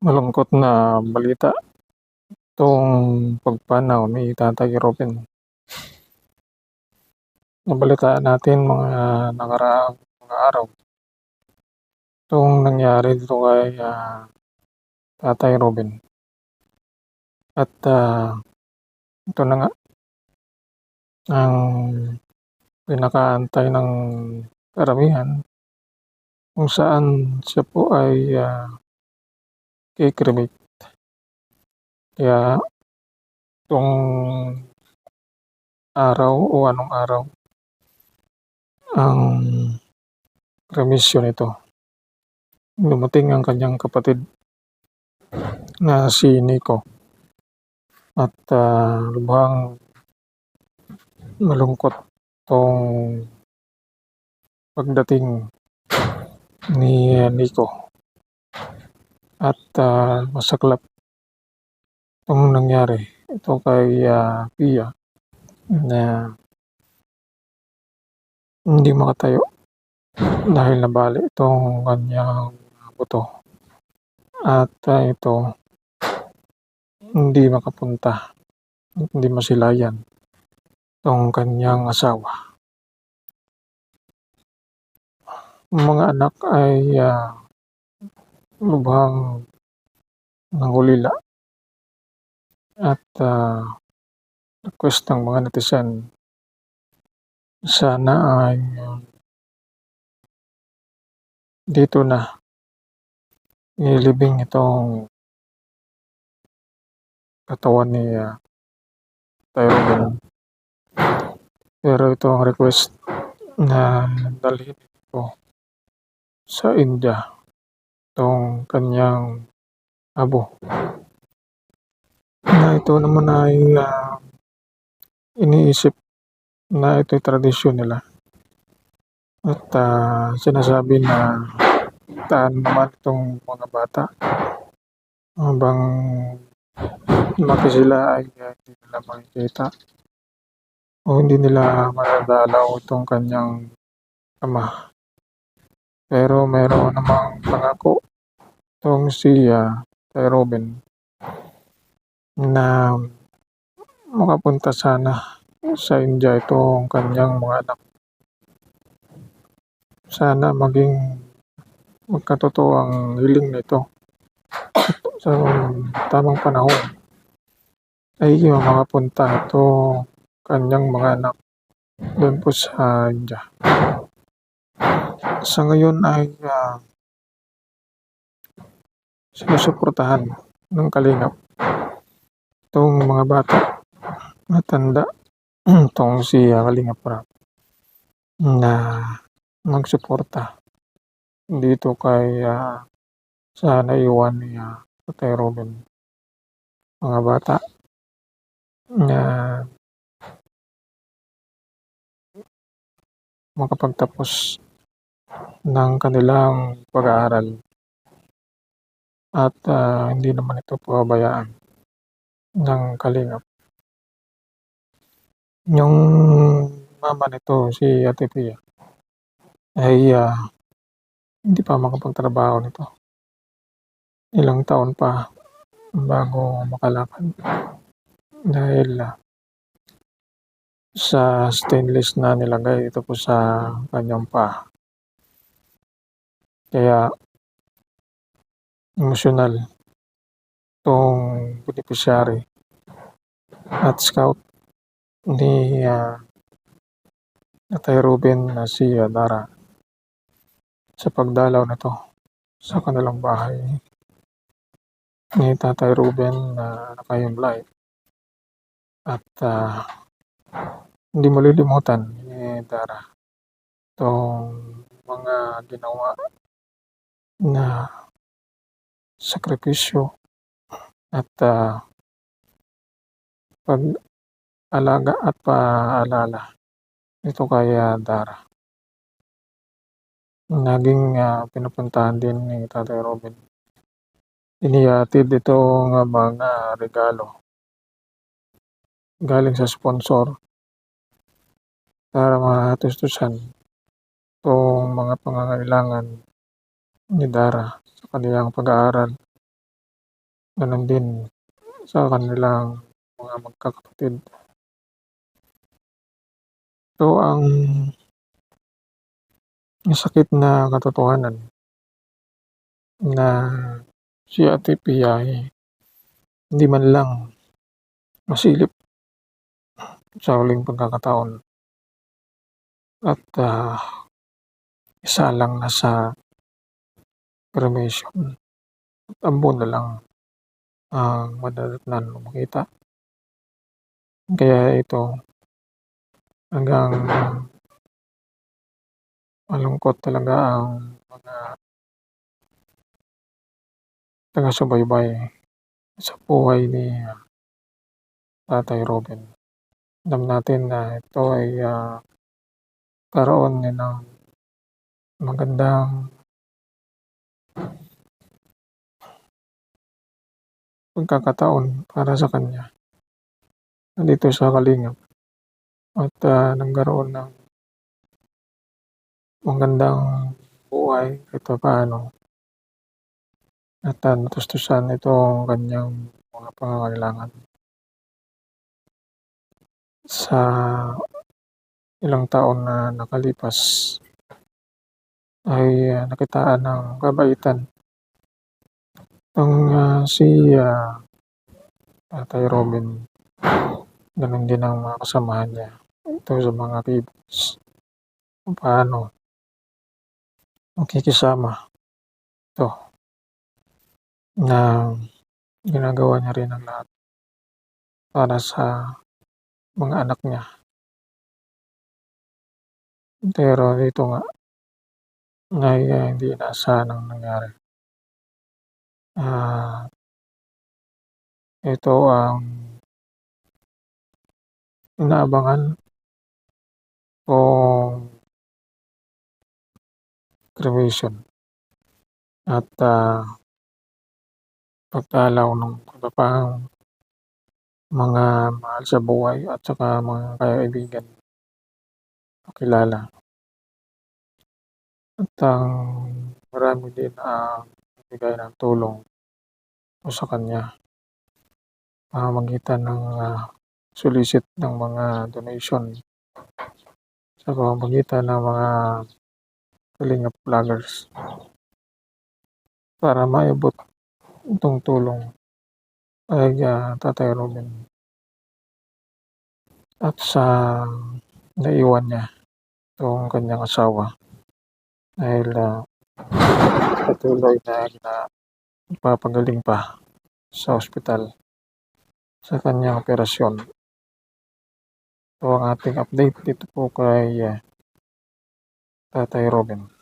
Malungkot na balita 'tong pagpanaw ni Tatay Robin. Nabalitaan natin mga nakaraang mga araw 'tong nangyari dito kay, Tatay Robin. At, ito na nga ang pinakaantay ng karamihan kung saan siya po ay, i-cremate. Kaya 'tong araw o anong araw ang kremesyon nito, dumating ang kanyang kapatid na si Nico at, lubhang malungkot 'tong pagdating ni Nico at, masaklap 'tong nangyari. Ito kay, Pia na hindi makatayo dahil nabali itong kanyang buto at, ito hindi makapunta at hindi masilayan 'tong kanyang asawa. Ang mga anak ay, lubhang nangulila at, request ng mga netizen sana ay dito na nilibing itong katawan ni, Tatay Robin. Pero ito ang request na dalhin ito sa India, itong kanyang abo. Na ito naman ay, iniisip na ito'y tradisyon nila at, sinasabi na taan naman itong mga bata habang lumaki sila ay, hindi nila makikita o hindi nila madadalaw itong kanyang ama. Pero meron namang pangako 'tong si, Tatay Robin na makapunta sana sa India itong kanyang mga anak. Sana maging magkatotoo ang hiling nito sa tamang panahon ay makapunta itong kanyang mga anak do'n po sa India. Sa ngayon ay, sinusuportahan ng kalingap itong mga bata, matanda, itong si, Kalingap Prab na magsuporta dito kay, sa naiwan ni, Tatay Robin. Mga bata na makapagtapos ng kanilang pag-aaral at, hindi naman ito pababayaan ng kalingap. Yung mama nito, si Ate Pia, ay, hindi pa makapagtrabaho nito. Ilang taon pa bago makalakad dahil, sa stainless na nilagay ito po sa kanyang paa. Kaya emosyonal 'tong beneficiary at scout ni, Tatay Robin na si, Dara sa pagdalaw nito sa kanilang bahay ni Tatay Robin na nakahimlay at, hindi malilimutan ni Dara 'tong mga ginawa na sakripisyo at, pag-alaga at paalala nito kay, Dara. Laging, pinupuntahan din ni Tatay Robin. Inihatid itong mga regalo galing sa sponsor para matustusan 'tong mga pangangailangan ni Dara sa kaniyang pag-aaral gano'n din sa kanilang mga magkakapatid. Ito ang masakit na katotohanan na si Ate Pia ay hindi man lang masilip sa huling pagkakataon at, isalang nasa cremation at ambo na lang ang madadatnan o makita. Kaya ito hanggang malungkot talaga ang mga taga-subaybay sa buhay ni Tatay Robin. Alam natin na ito ay, karoon din ng magandang pagkakataon para sa kanya dito sa kalingap at, nagkaroon ng magandang buhay kahit papaano at, natustusan itong kanyang mga pangangailangan. Sa ilang taon na nakalipas ay, nakitaan ng kabaitan ng si, Tatay Robin. Gano'n din ang mga kasamahan niya ito sa mga keyboards kung paano makikisama. Ito na ginagawa niya rin ang lahat para sa mga anak niya. Pero dito nga ay, hindi inaasahan ang nangyari. Ito ang inaabangan kong cremation at, pagdalaw ng iba pang mga mahal sa buhay at saka mga kaibigan o kilala. At ang marami din ang nagbigay ng tulong sa kanya pamamagitan ng, solicit ng mga donation sa pamamagitan ng mga kalingap vloggers para maabot itong tulong kay, Tatay Robin at sa naiwan niya itong kanyang asawa dahil, patuloy na nagpapagaling pa sa ospital sa kanyang operasyon. Ito ang ating update dito po kay, Tatay Robin.